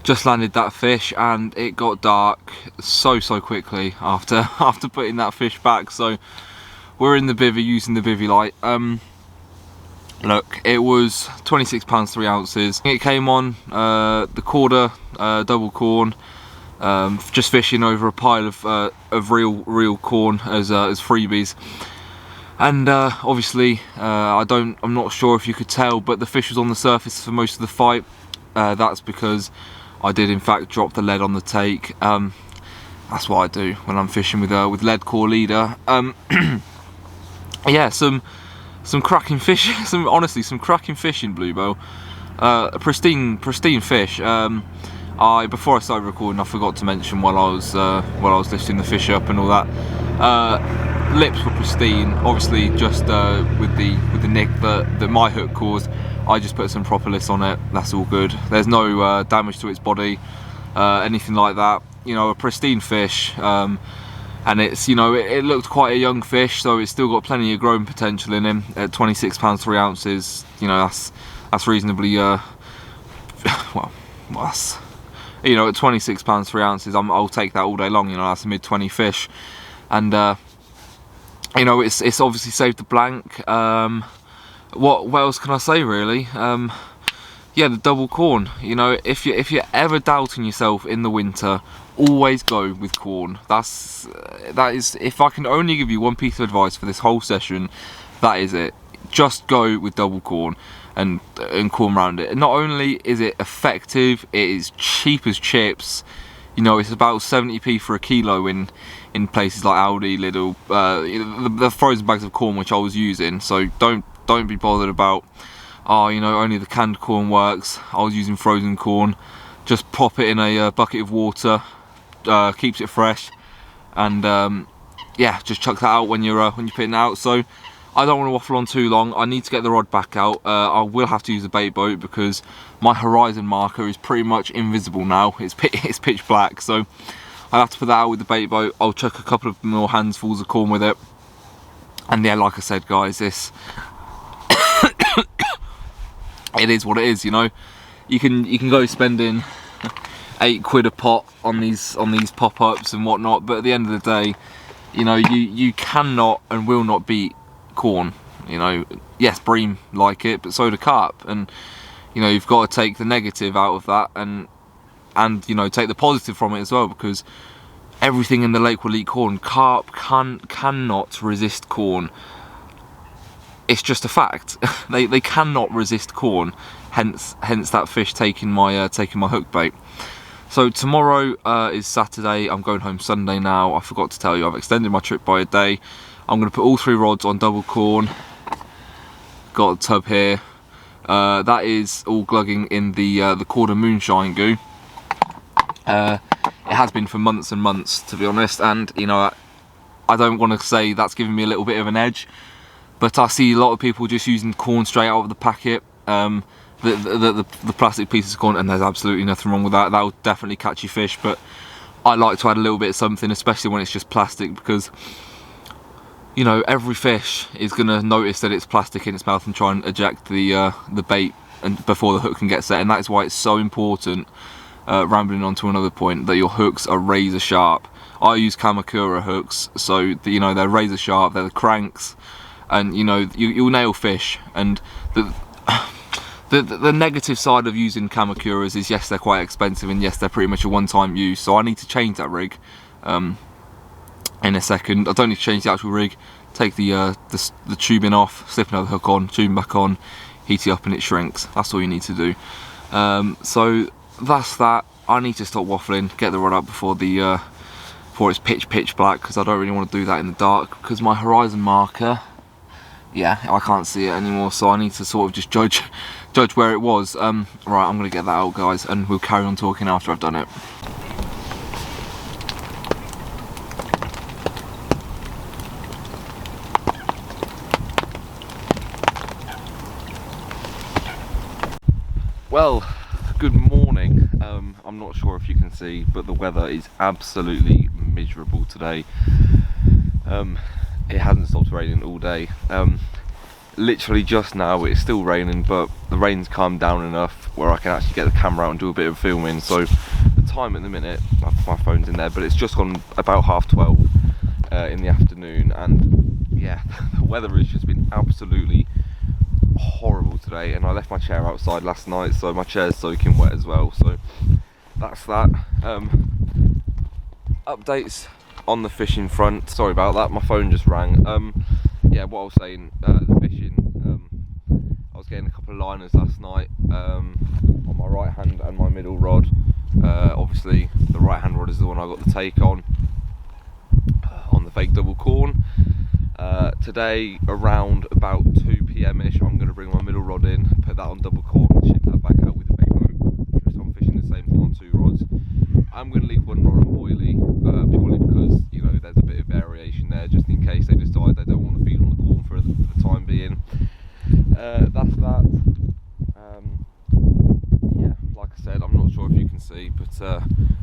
just landed that fish and it got dark so quickly after putting that fish back, so we're in the Bivvy, using the Bivvy light. Look, it was £26 3 ounces. It came on the quarter double corn, just fishing over a pile of real corn as freebies. And obviously, I'm not sure if you could tell, but the fish was on the surface for most of the fight. That's because I did in fact drop the lead on the take. That's what I do when I'm fishing with lead core leader. Yeah, some cracking fish. Honestly, some cracking fish in Bluebell. A pristine fish. Before I started recording, I forgot to mention while I was lifting the fish up and all that. Lips were pristine. Obviously, just with the nick that my hook caused, I just put some propolis on it. That's all good. There's no damage to its body, anything like that. You know, a pristine fish. And it's, you know, it looked quite a young fish, so it's still got plenty of growing potential in him. At £26 3 ounces, you know, that's reasonably well, that's, you know, at £26 3 ounces, I'll take that all day long. You know, that's a mid-20 fish, and you know, it's obviously saved the blank. What else can I say, really? Yeah, the double corn. You know, if you're ever doubting yourself in the winter, always go with corn. That is, if I can only give you one piece of advice for this whole session, that is it. Just go with double corn and corn around it. And not only is it effective, it is cheap as chips. You know, it's about 70p for a kilo in places like Aldi, Lidl, the frozen bags of corn which I was using. So don't be bothered about, oh, you know, only the canned corn works. I was using frozen corn. Just pop it in a bucket of water, keeps it fresh, and yeah, just chuck that out when you're putting it out. So I don't want to waffle on too long. I need to get the rod back out. I will have to use a bait boat because my horizon marker is pretty much invisible now. It's pitch black, so I'll have to put that out with the bait boat. I'll chuck a couple of more handfuls of corn with it, and yeah, like I said, guys, this it is what it is. You know, you can go spending £8 a pot on these pop-ups and whatnot, but at the end of the day, you know, you cannot and will not beat corn. You know, yes, bream like it, but so do carp, and you know, you've got to take the negative out of that and you know, take the positive from it as well, because everything in the lake will eat corn. Carp cannot resist corn. It's just a fact. they cannot resist corn. Hence that fish taking my hook bait. So tomorrow is Saturday. I'm going home Sunday now. I forgot to tell you, I've extended my trip by a day. I'm going to put all 3 rods on double corn. Got a tub here. That is all glugging in the quarter moonshine goo. It has been for months and months, to be honest, and you know, I don't want to say that's giving me a little bit of an edge, but I see a lot of people just using corn straight out of the packet, the plastic pieces of corn, and there's absolutely nothing wrong with that. That will definitely catch your fish, but I like to add a little bit of something, especially when it's just plastic, because you know, every fish is going to notice that it's plastic in its mouth and try and eject the bait and before the hook can get set, and that is why it's so important, rambling on to another point, that your hooks are razor sharp. I use Kamakura hooks, so you know, they're razor sharp, they're the cranks, and you know, you'll nail fish. And the negative side of using Kamakuras is, yes, they're quite expensive, and yes, they're pretty much a one-time use, so I need to change that rig in a second. I don't need to change the actual rig. Take the tubing off, slip another hook on, tubing back on, heat it up, and it shrinks. That's all you need to do. So that's that. I need to stop waffling, get the rod out before it's pitch black, because I don't really want to do that in the dark, because my horizon marker, yeah, I can't see it anymore, so I need to sort of just judge where it was. Right, I'm going to get that out, guys, and we'll carry on talking after I've done it. Well, good morning. I'm not sure if you can see, but the weather is absolutely miserable today. It hasn't stopped raining all day. Literally just now it's still raining, but the rain's calmed down enough where I can actually get the camera out and do a bit of filming. So the time at the minute, my phone's in there, but it's just gone about 12:30 in the afternoon, and yeah, the weather has just been absolutely horrible today, and I left my chair outside last night, so my chair's soaking wet as well. So that's that. Updates on the fishing front. Sorry about that, my phone just rang. Yeah, what I was saying, the fishing. I was getting a couple of liners last night on my right hand and my middle rod. Obviously, the right hand rod is the one I got the take on the fake double corn. Today, around about 2 p.m. ish, I'm going to bring my middle rod in, put that on double corn, and ship that back out with the bait boat. So I'm fishing the same thing on 2 rods. I'm going to leave 1 rod on boilie, purely because, you know, there's a bit of variation there, just in case they decide they don't want to feed on the corn for the time being. That's that. Yeah, like I said, I'm not sure if you can see, but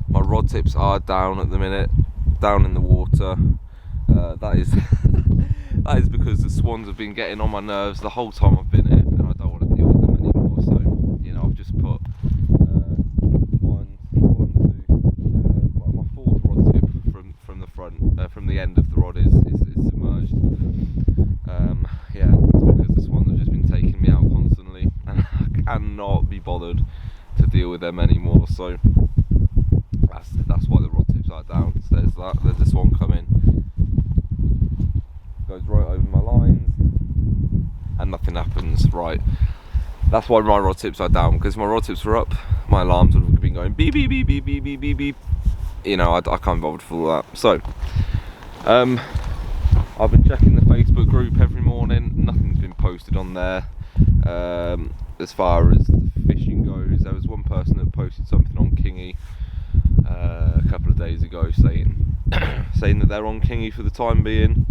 my rod tips are down at the minute, down in the water. That is that is because the swans have been getting on my nerves the whole time I've been here, and I don't want to deal with them anymore. So, you know, I've just put my 4th rod tip from the front, from the end of the rod is submerged. Yeah, it's because the swans have just been taking me out constantly, and I cannot be bothered to deal with them anymore. So that's why the rod tips are down. So there's this one coming, goes right over my lines, and nothing happens. Right, that's why my rod tips are down, because if my rod tips were up, my alarms would have been going beep beep beep beep beep beep beep beep. You know, I can't be bothered for all that. So I've been checking the Facebook group every morning. Nothing's been posted on there. As far as fishing goes, there was one person that posted something on Kingy a couple of days ago saying that they're on Kingy for the time being.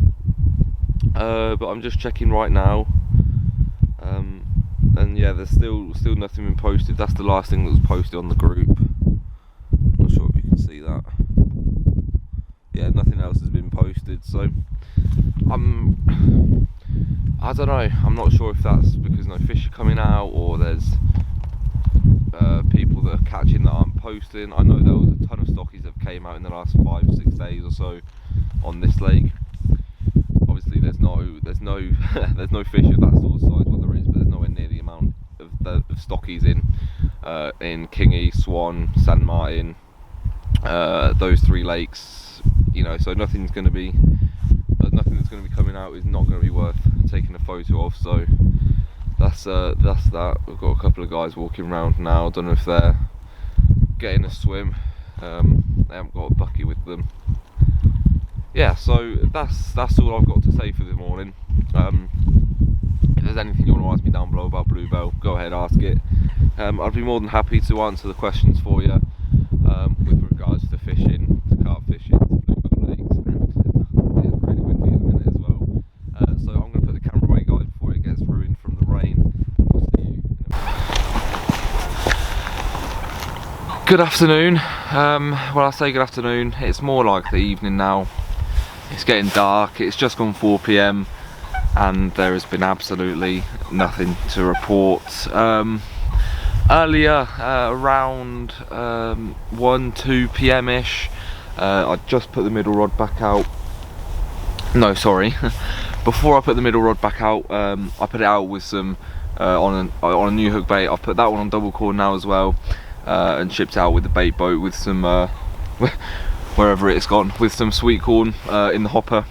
But I'm just checking right now, and yeah, there's still nothing been posted. That's the last thing that was posted on the group. Not sure if you can see that. Yeah, nothing else has been posted. So I don't know. I'm not sure if that's because no fish are coming out, or there's people that are catching that aren't posting. I know there was a ton of stockies that came out in the last 5-6 days or so on this lake. Obviously, there's no fish of that sort of size. Well, there is, but there's nowhere near the amount of stockies in Kingy, Swan, San Martin, those 3 lakes. You know, so nothing that's going to be coming out is not going to be worth taking a photo of. So that's that. We've got a couple of guys walking around now. I don't know if they're getting a swim. They haven't got a bucket with them. Yeah, so that's all I've got to say for the morning. If there's anything you want to ask me down below about Bluebell, go ahead, ask it. I'd be more than happy to answer the questions for you with regards to fishing, to carp fishing, to Bluebell lakes, and it's really windy at the minute as well. So I'm going to put the camera away, guys, before it gets ruined from the rain. I'll see you in a minute. Good afternoon. Well, I say good afternoon. It's more like the evening now. It's getting dark. It's just gone 4 p.m. and there has been absolutely nothing to report. Earlier, around 1-2 p.m. ish, I just put the middle rod back out. No, sorry. Before I put the middle rod back out, I put it out with some on a new hook bait. I've put that one on double cord now as well, and shipped out with the bait boat with some wherever it's gone, with some sweet corn in the hopper.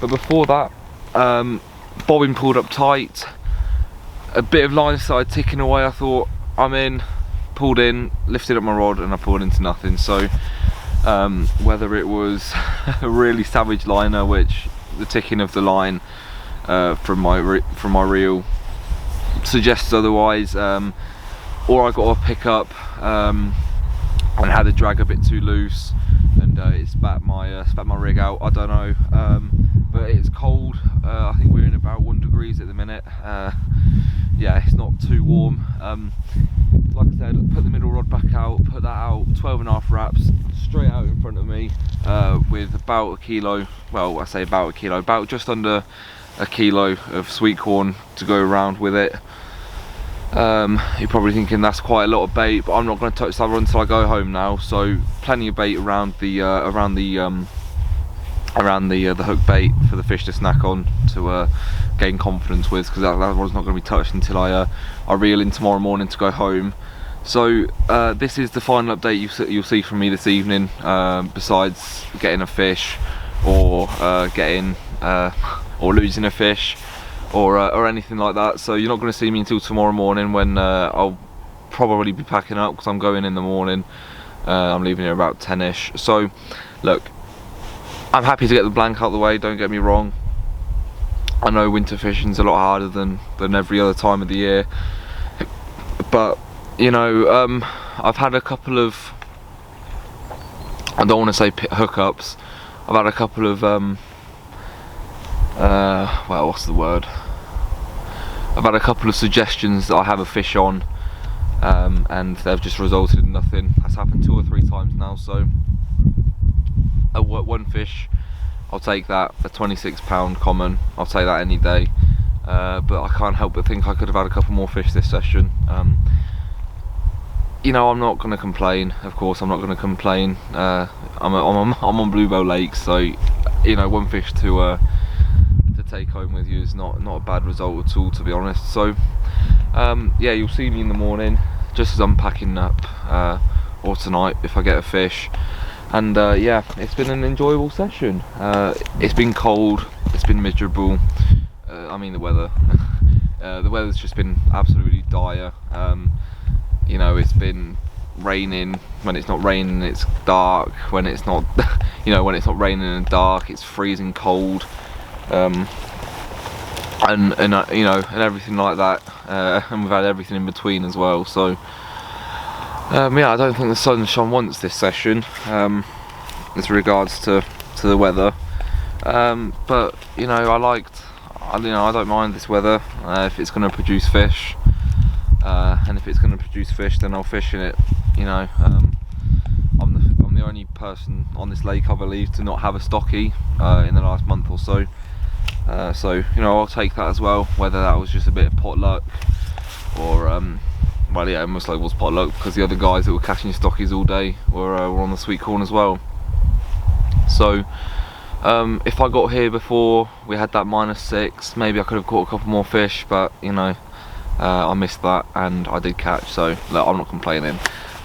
But before that, bobbin pulled up tight, a bit of line started ticking away. I thought, I'm in, pulled in, lifted up my rod, and I pulled into nothing. So whether it was a really savage liner, which the ticking of the line from my reel suggests otherwise, or I got a pickup and had the drag a bit too loose, and it spat my rig out. I don't know, but it's cold. I think we're in about 1 degrees at the minute. Yeah, it's not too warm. Like I said, put the middle rod back out, put that out, 12.5 wraps straight out in front of me, with about a kilo, well, I say about a kilo, about just under a kilo of sweet corn to go around with it. You're probably thinking that's quite a lot of bait, but I'm not going to touch that rod until I go home now. So plenty of bait around the around the hook bait for the fish to snack on to gain confidence with, because that rod's not going to be touched until I reel in tomorrow morning to go home. So this is the final update you'll see from me this evening, besides getting a fish or getting or losing a fish or anything like that. So you're not going to see me until tomorrow morning, when I'll probably be packing up because I'm going in the morning. I'm leaving here about 10ish. So look, I'm happy to get the blank out of the way, don't get me wrong. I know winter fishing's a lot harder than every other time of the year, but you know, I've had a couple of, I don't want to say hookups, I've had a couple of well, what's the word, I've had a couple of suggestions that I have a fish on, and they've just resulted in nothing. That's happened 2 or 3 times now. So one fish, I'll take that. A 26-pound common, I'll take that any day. But I can't help but think I could have had a couple more fish this session. You know, I'm not going to complain. Of course, I'm not going to complain. I'm on Bluebell Lake, so you know, one fish to take home with you is not a bad result at all, to be honest. So yeah, you'll see me in the morning just as I'm packing up, or tonight if I get a fish. And yeah, it's been an enjoyable session. It's been cold, it's been miserable. I mean, the weather the weather's just been absolutely dire. You know, it's been raining. When it's not raining, it's dark. When it's not you know, when it's not raining and dark, it's freezing cold. And you know, and everything like that, and we've had everything in between as well. So yeah, I don't think the sun shone once this session, with regards to the weather. But you know, I don't mind this weather if it's going to produce fish, and if it's going to produce fish, then I'll fish in it. You know, I'm the only person on this lake, I believe, to not have a stocky in the last month or so. So you know, I'll take that as well, whether that was just a bit of potluck or well, yeah, it most likely was potluck, because the other guys that were catching stockies all day were on the sweet corn as well. So if I got here before we had that -6, maybe I could have caught a couple more fish, but you know, I missed that and I did catch, so look, I'm not complaining.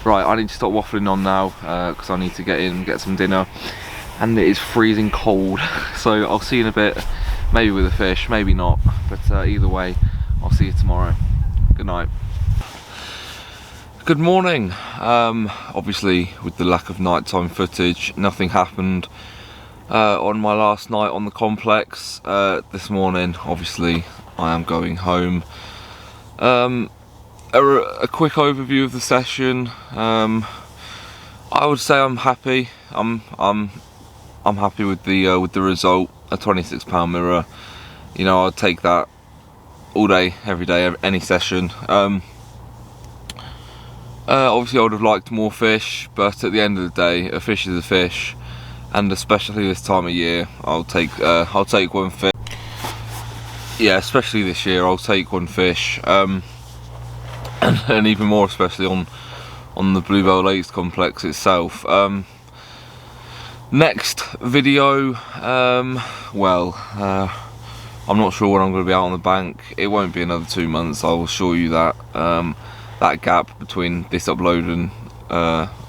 Right, I need to stop waffling on now, because I need to get in and get some dinner, and it is freezing cold. So I'll see you in a bit, maybe with a fish, maybe not, but either way, I'll see you tomorrow. Good night. Good morning. Obviously, with the lack of nighttime footage, nothing happened on my last night on the complex. This morning, obviously, I am going home. A quick overview of the session. I would say I'm happy. I'm happy with the result. A 26-pound mirror. You know, I'd take that all day, every day, any session. Obviously, I would have liked more fish, but at the end of the day, a fish is a fish, and especially this time of year, I'll take one fish. Yeah, especially this year, I'll take one fish, and even more especially on the Bluebell Lakes complex itself. Next video, well, I'm not sure when I'm going to be out on the bank. It won't be another 2 months, I will assure you that. That gap between this upload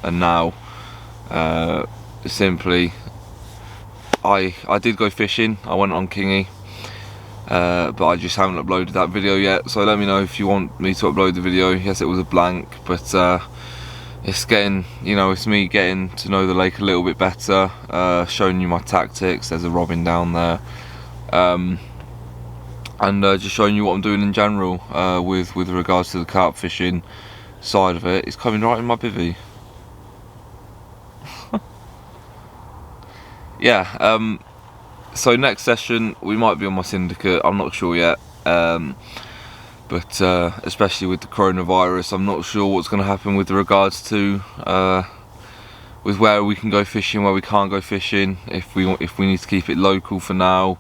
and now, simply, I did go fishing. I went on Kingy, but I just haven't uploaded that video yet. So let me know if you want me to upload the video. Yes, it was a blank, but it's getting, you know, it's me getting to know the lake a little bit better, showing you my tactics. There's a robin down there, and just showing you what I'm doing in general with regards to the carp fishing side of it. It's coming right in my bivvy. Yeah, so next session we might be on my syndicate, I'm not sure yet, but especially with the coronavirus, I'm not sure what's going to happen with regards to with where we can go fishing, where we can't go fishing, if we need to keep it local for now.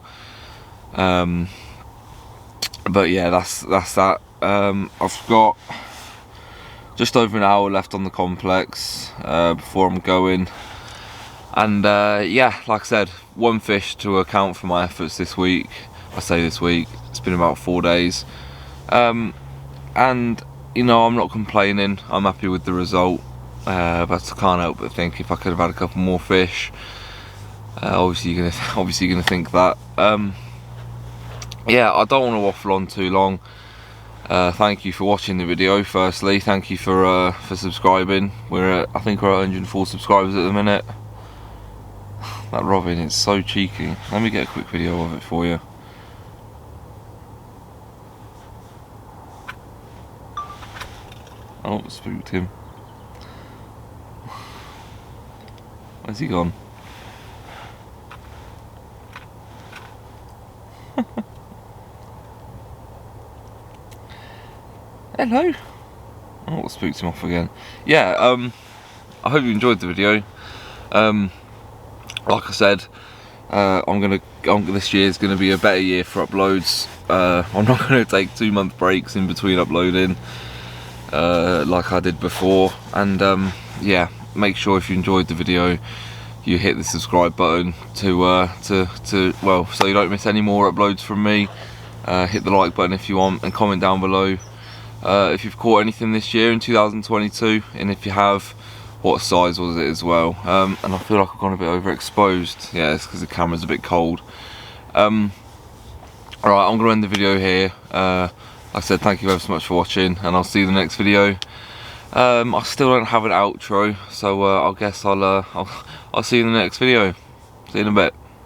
But yeah, that's that. I've got just over an hour left on the complex before I'm going, And yeah, like I said, one fish to account for my efforts this week. I say this week, it's been about 4 days. And you know, I'm not complaining, I'm happy with the result. But I can't help but think if I could have had a couple more fish. Obviously you're gonna think that. Yeah, I don't want to waffle on too long. Thank you for watching the video. Firstly, thank you for subscribing. I think we're at 104 subscribers at the minute. That robin is so cheeky. Let me get a quick video of it for you. Oh, spooked him. Where's he gone? Hello. Oh, spooked him off again. Yeah, I hope you enjoyed the video. Like I said, this year's gonna be a better year for uploads. I'm not gonna take 2-month breaks in between uploading, like I did before. And yeah, make sure if you enjoyed the video, you hit the subscribe button well, so you don't miss any more uploads from me. Hit the like button if you want, and comment down below if you've caught anything this year in 2022, and if you have, what size was it as well. And I feel like I've gone a bit overexposed. Yeah, it's because the camera's a bit cold. Alright, I'm going to end the video here. Like I said, thank you ever so much for watching, and I'll see you in the next video. I still don't have an outro, so I guess I'll see you in the next video. See you in a bit.